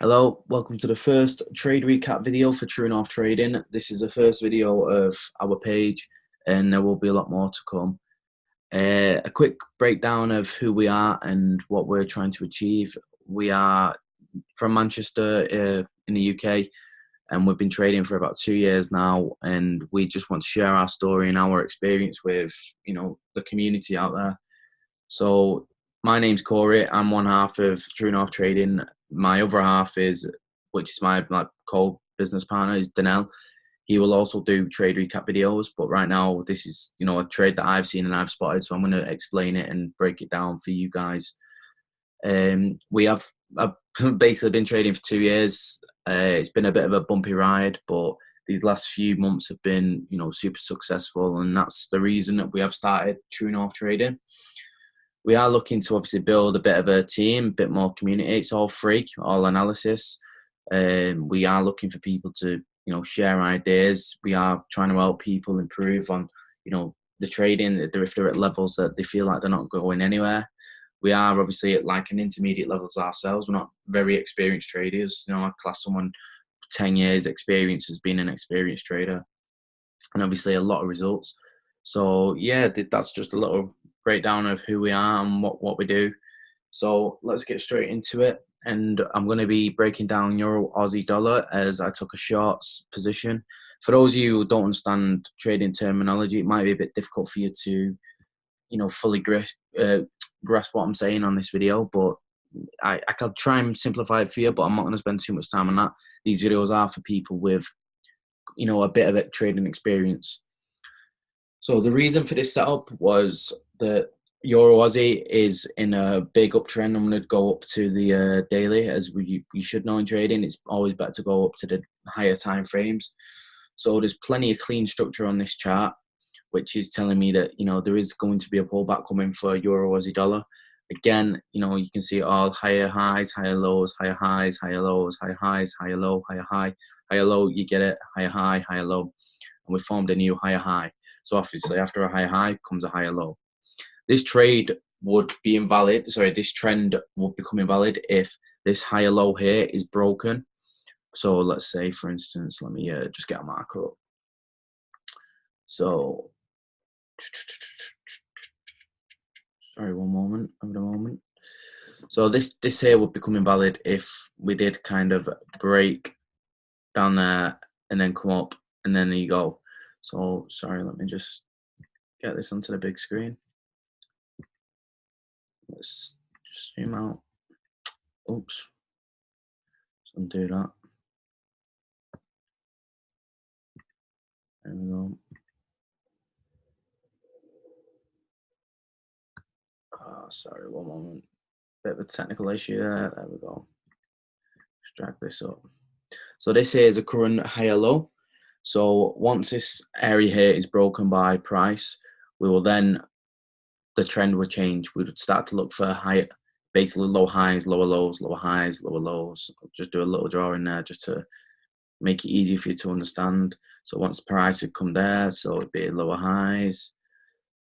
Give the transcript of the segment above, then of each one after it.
Hello, welcome to the first trade recap video for True North Trading. This is the first video of our page and there will be a lot more to come. A quick breakdown of who we are and what we're trying to achieve. We are from Manchester in the UK and we've been trading for about 2 years now, and we just want to share our story and our experience with the community out there. So my name's Corey. I'm one half of True North Trading. My other half which is my co-business partner, is Danelle. He will also do trade recap videos, but right now this is a trade that I've seen and I've spotted, so I'm going to explain it and break it down for you guys. I've basically been trading for 2 years. It's been a bit of a bumpy ride, but these last few months have been super successful, and that's the reason that we have started True North Trading. We are looking to obviously build a bit of a team, a bit more community. It's all free, all analysis. We are looking for people to, share ideas. We are trying to help people improve on, the trading if they're at levels that they feel like they're not going anywhere. We are obviously at like an intermediate levels ourselves. We're not very experienced traders. I class someone 10 years experience as being an experienced trader, and obviously a lot of results. So yeah, that's just a little breakdown of who we are and what we do. So let's get straight into it. And I'm going to be breaking down Euro Aussie dollar as I took a shorts position. For those of you who don't understand trading terminology, it might be a bit difficult for you to, fully grasp what I'm saying on this video, but I can try and simplify it for you, but I'm not going to spend too much time on that. These videos are for people with, a bit of a trading experience. So the reason for this setup was that Euro Aussie is in a big uptrend. I'm going to go up to the daily, as you should know in trading. It's always better to go up to the higher time frames. So there's plenty of clean structure on this chart, which is telling me that there is going to be a pullback coming for Euro Aussie dollar. Again, you can see all higher highs, higher lows, higher highs, higher lows, higher highs, higher low, higher high, higher low. You get it, higher high, higher low, and we formed a new higher high. So obviously after a higher high comes a higher low. This trade would be invalid. Sorry, this trend would become invalid if this higher low here is broken. So let's say, for instance, let me just get a marker up. So, sorry, one moment, over the moment. So this here would become invalid if we did kind of break down there and then come up, and then there you go. So sorry, let me just get this onto the big screen. Let's just zoom out. Oops. Let's undo that. There we go. Sorry, one moment. Bit of a technical issue there. There we go. Just drag this up. So this here is a current higher low. So once this area here is broken by price, we will then, the trend will change. We would start to look for higher, basically low highs, lower lows, lower highs, lower lows. I'll just do a little draw in there just to make it easy for you to understand. So once price would come there, so it'd be lower highs,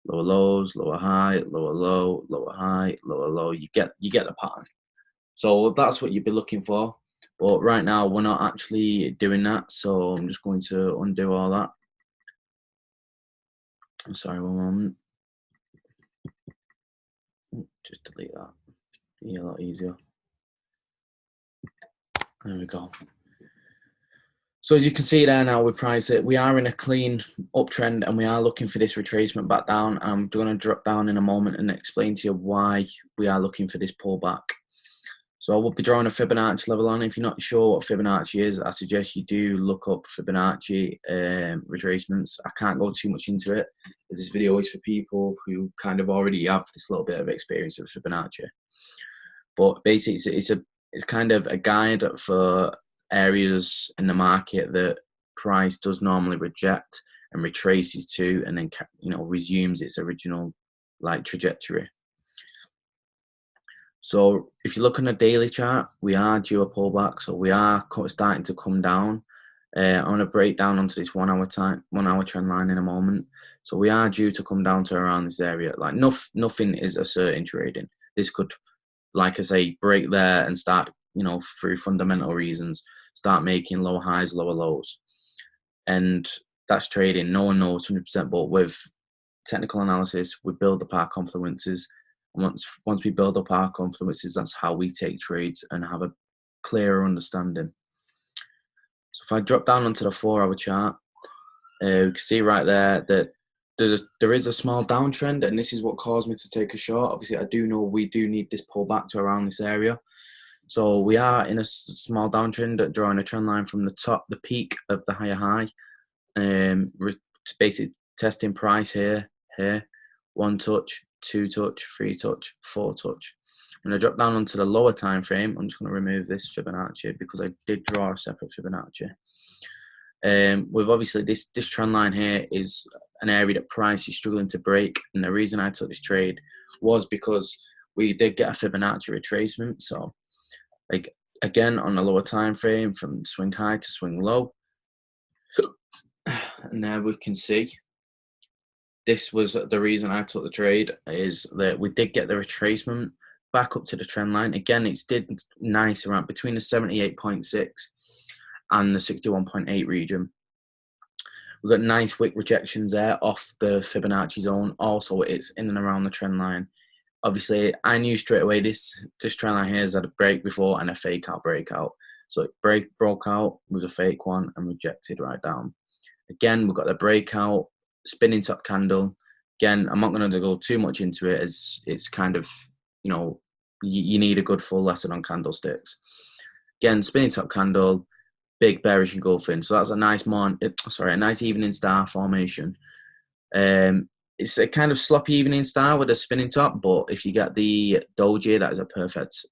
lower lows, lower high, lower low, lower high, lower low. You get the pattern. So that's what you'd be looking for. But right now we're not actually doing that, so I'm just going to undo all that. I'm sorry, one moment. Just delete that. Be a lot easier. There we go. So as you can see there now, we price it. We are in a clean uptrend and we are looking for this retracement back down. I'm going to drop down in a moment and explain to you why we are looking for this pullback. So I will be drawing a Fibonacci level on. If you're not sure what Fibonacci is, I suggest you do look up Fibonacci retracements. I can't go too much into it, as this video is for people who kind of already have this little bit of experience with Fibonacci. But basically, it's kind of a guide for areas in the market that price does normally reject and retraces to, and then resumes its original trajectory. So if you look on the daily chart, we are due a pullback. So we are starting to come down. I'm going to break down onto this 1 hour trend line in a moment. So we are due to come down to around this area. Nothing is a certain trading. This could, like I say, break there and start through fundamental reasons, start making lower highs, lower lows. And that's trading. No one knows 100%, but with technical analysis, we build up our confluences. And once we build up our confluences, that's how we take trades and have a clearer understanding. So if I drop down onto the 4-hour chart, we can see right there that there is a small downtrend, and this is what caused me to take a short. Obviously, I do know we do need this pullback to around this area. So we are in a small downtrend, drawing a trend line from the top, the peak of the higher high. Basically testing price here, 1 touch, 2 touch, 3 touch, 4 touch. I'm going to drop down onto the lower time frame. I'm just going to remove this Fibonacci because I did draw a separate Fibonacci. With obviously this trend line here is an area that price is struggling to break, and the reason I took this trade was because we did get a Fibonacci retracement. So like again on the lower time frame from swing high to swing low, and there we can see this was the reason I took the trade, is that we did get the retracement back up to the trend line. Again, it's did nice around between the 78.6 and the 61.8 region. We've got nice wick rejections there off the Fibonacci zone. Also, it's in and around the trend line. Obviously, I knew straight away this trend line here has had a break before and a fake out breakout. So it broke out, was a fake one, and rejected right down. Again, we've got the breakout, spinning top candle. Again, I'm not going to go too much into it, as it's kind of, you need a good full lesson on candlesticks. Again, spinning top candle, big bearish engulfing. So that's a nice a nice evening star formation. It's a kind of sloppy evening star with a spinning top, but if you get the doji, that is a perfect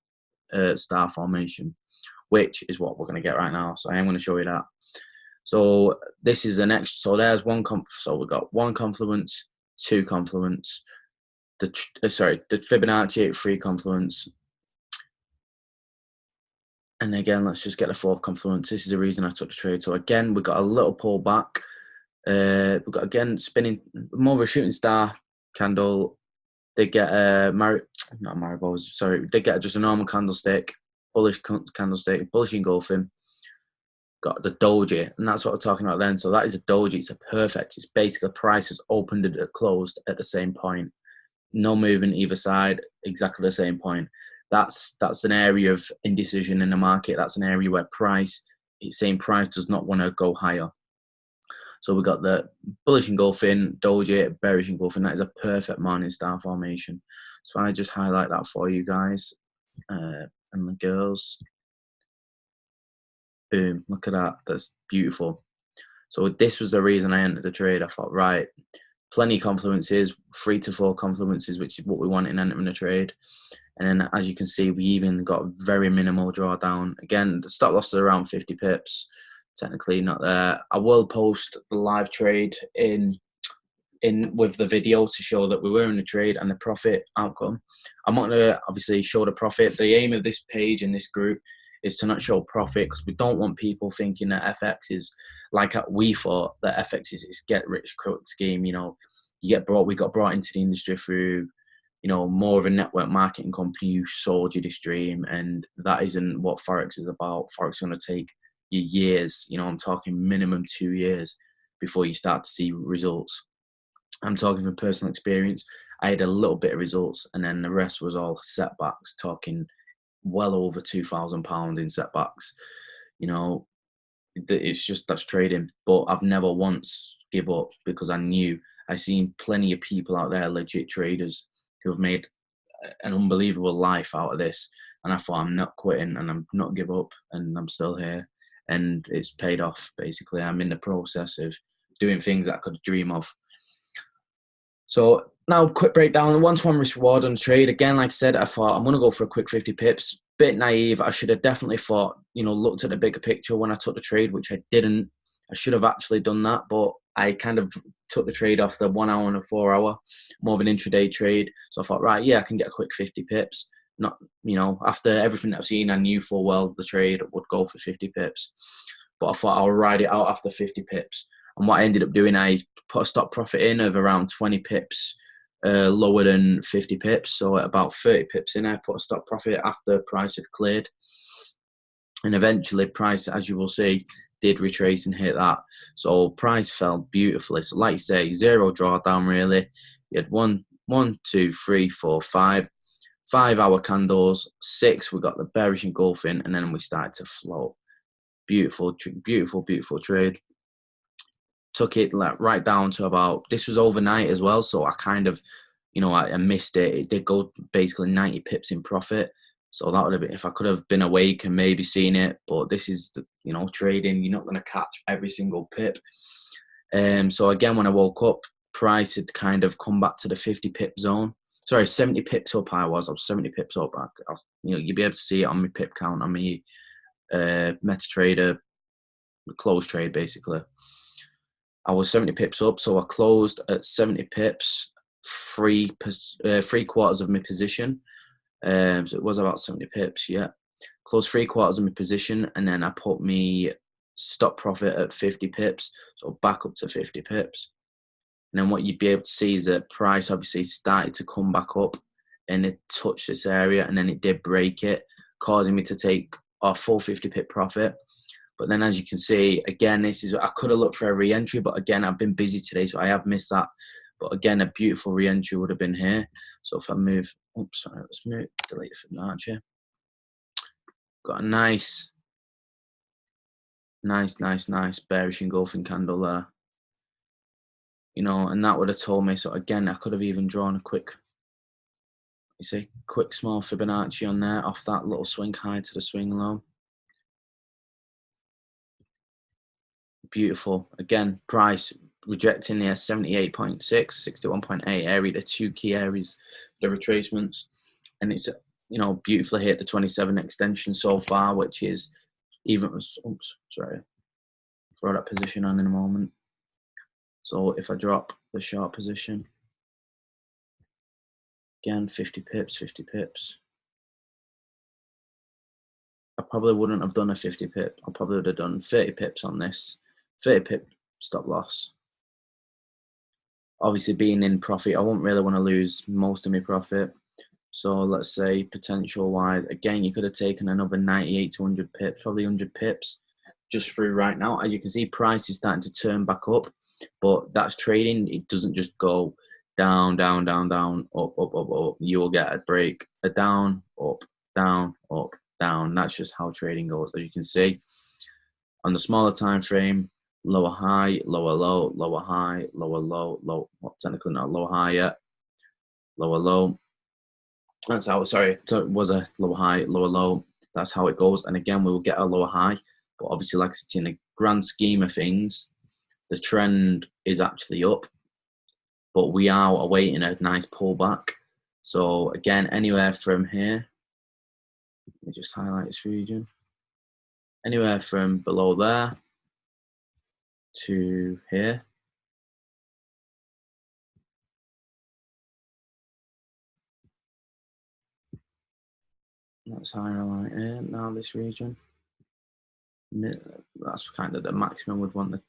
star formation, which is what we're going to get right now. So I am going to show you that. So this is the next. So there's one. So we've got one confluence, two confluence. The Fibonacci 3 confluence. And again, let's just get the 4th confluence. This is the reason I took the trade. So again, we got a little pullback. We've got again spinning, more of a shooting star candle. They get they get just a normal candlestick, bullish candlestick, bullish engulfing. Got the doji, and that's what we're talking about then. So that is a doji. It's a perfect. It's basically the price has opened and closed at the same point. No movement either side, exactly the same point. That's an area of indecision in the market. That's an area where it's saying price does not want to go higher. So we've got the bullish engulfing, doji, bearish engulfing. That is a perfect morning star formation. So I just highlight that for you guys and the girls. Boom, look at that. That's beautiful. So this was the reason I entered the trade. I thought, right, plenty of confluences, 3 to 4 confluences, which is what we want in entering the trade. And then, as you can see, we even got very minimal drawdown. Again, the stop loss is around 50 pips. Technically not there. I will post the live trade in with the video to show that we were in the trade and the profit outcome. I'm not going to obviously show the profit. The aim of this page and this group is to not show profit, because we don't want people thinking that FX is like we thought that FX is get rich quick scheme. We got brought into the industry through more of a network marketing company who sold you this dream, and that isn't what Forex is about. Forex is going to take you years. I'm talking minimum 2 years before you start to see results. I'm talking from personal experience. I had a little bit of results, and then the rest was all setbacks, talking well over £2,000 in setbacks. It's just, that's trading. But I've never once give up, because I seen plenty of people out there, legit traders, who have made an unbelievable life out of this. And I thought, I'm not quitting and I'm not give up, and I'm still here. And it's paid off, basically. I'm in the process of doing things that I could dream of. So now, quick breakdown. 1-to-1 risk reward on the trade. Again, like I said, I thought I'm going to go for a quick 50 pips. Bit naive. I should have definitely thought, looked at the bigger picture when I took the trade, which I didn't. I should have actually done that, but I kind of took the trade off the 1 hour and a 4 hour, more of an intraday trade. So I thought, right, yeah, I can get a quick 50 pips. Not, after everything that I've seen, I knew full well the trade would go for 50 pips. But I thought I'll ride it out after 50 pips. And what I ended up doing, I put a stop profit in of around 20 pips lower than 50 pips. So at about 30 pips in, I put a stop profit after price had cleared. And eventually price, as you will see, did retrace and hit that. So price fell beautifully. So like you say, zero drawdown really. You had one, two, three, four, 5 5-hour candles, 6 we got the bearish engulfing, and then we started to float. Beautiful, beautiful, beautiful trade. Took it like right down to about, this was overnight as well, so I kind of, you know, I missed it. It did go basically 90 pips in profit. So that would have been, if I could have been awake and maybe seen it, but this is, the, you know, trading, you're not going to catch every single pip. So again, when I woke up, price had kind of come back to the 50 pip zone. Sorry, 70 pips up I was 70 pips up. You know, you'll be able to see it on my pip count on my MetaTrader close trade basically. I was 70 pips up, so I closed at 70 pips, 3/4 of my position. So it was about 70 pips, yeah. Closed 3/4 of my position, and then I put me stop profit at 50 pips, so back up to 50 pips. And then what you'd be able to see is that price obviously started to come back up, and it touched this area, and then it did break it, causing me to take a full 50 pip profit. But then as you can see, again, this is, I could have looked for a re-entry, but again, I've been busy today, so I have missed that. But again, a beautiful re-entry would have been here. So if I move, oops, sorry, let's move, delete it from Fibonacci. Got a nice bearish engulfing candle there. You know, and that would have told me, so again, I could have even drawn a quick, you see, quick small Fibonacci on there off that little swing high to the swing low. Beautiful. Again, price rejecting the 78.6, 61.8 area, the 2 key areas, the retracements, and it's, you know, beautifully hit the 27 extension so far, which is even, oops, sorry, throw that position on in a moment. So if I drop the short position, again, 50 pips, 50 pips. I probably wouldn't have done a 50 pip. I probably would have done 30 pips on this, 30 pip stop loss. Obviously being in profit, I won't really want to lose most of my profit. So let's say potential wise, again, you could have taken another 98 to 100 pips, probably 100 pips just through right now. As you can see, price is starting to turn back up, but that's trading. It doesn't just go down, down, down, down, up, up, up, up. You will get a break, a down, up, down, up, down. That's just how trading goes. As you can see, on the smaller time frame, lower high, lower low, lower high, lower low, low. Well, technically not lower high yet. Lower low. That's how. Sorry, so it was a lower high, lower low. That's how it goes. And again, we will get a lower high. But obviously, like I said, in the grand scheme of things, the trend is actually up. But we are awaiting a nice pullback. So again, anywhere from here. Let me just highlight this region. Anywhere from below there to here. Let's highlight here now this region. That's kind of the maximum we'd want.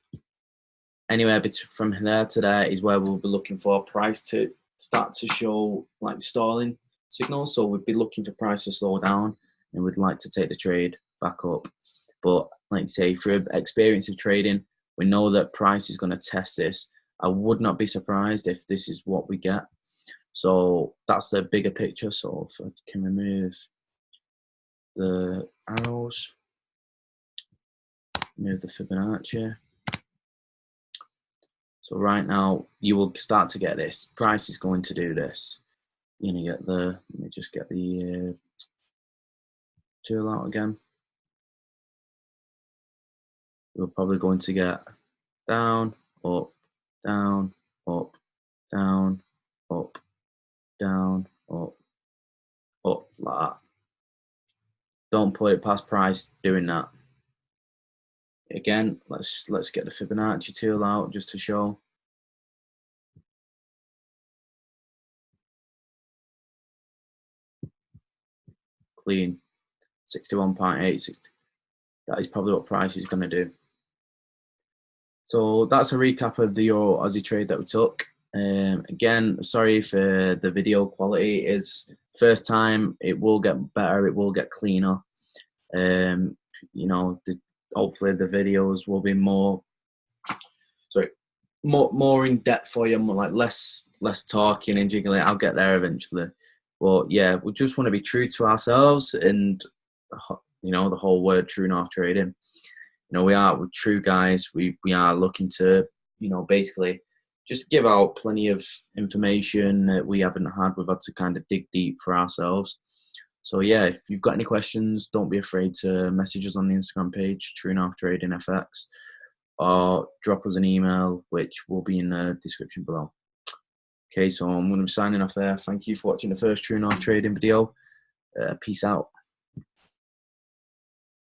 Anywhere from there to there is where we'll be looking for price to start to show like stalling signals. So we'd be looking for price to slow down, and we'd like to take the trade back up. But like I say, through experience of trading, we know that price is going to test this. I would not be surprised if this is what we get. So that's the bigger picture. So if I can remove the arrows, move the Fibonacci. So right now, you will start to get this. Price is going to do this. You're going to get the, let me just get the tool out again. We're probably going to get down, up, down, up, down, up, down, up, up, like that. Don't put it past price doing that. Again, let's get the Fibonacci tool out just to show. Clean, 61.860. That is probably what price is going to do. So that's a recap of the Euro Aussie trade that we took. Again, sorry for the video quality. It's first time. It will get better. It will get cleaner. You know, hopefully the videos will be more in depth for you, more like less talking and jiggling. I'll get there eventually. But yeah, we just want to be true to ourselves and, you know, the whole word true north trading. You know, we're true guys. We are looking to, you know, basically just give out plenty of information that we haven't had. We've had to kind of dig deep for ourselves. So yeah, if you've got any questions, don't be afraid to message us on the Instagram page, True North Trading FX, or drop us an email, which will be in the description below. Okay, so I'm going to be signing off there. Thank you for watching the first True North Trading video. Peace out.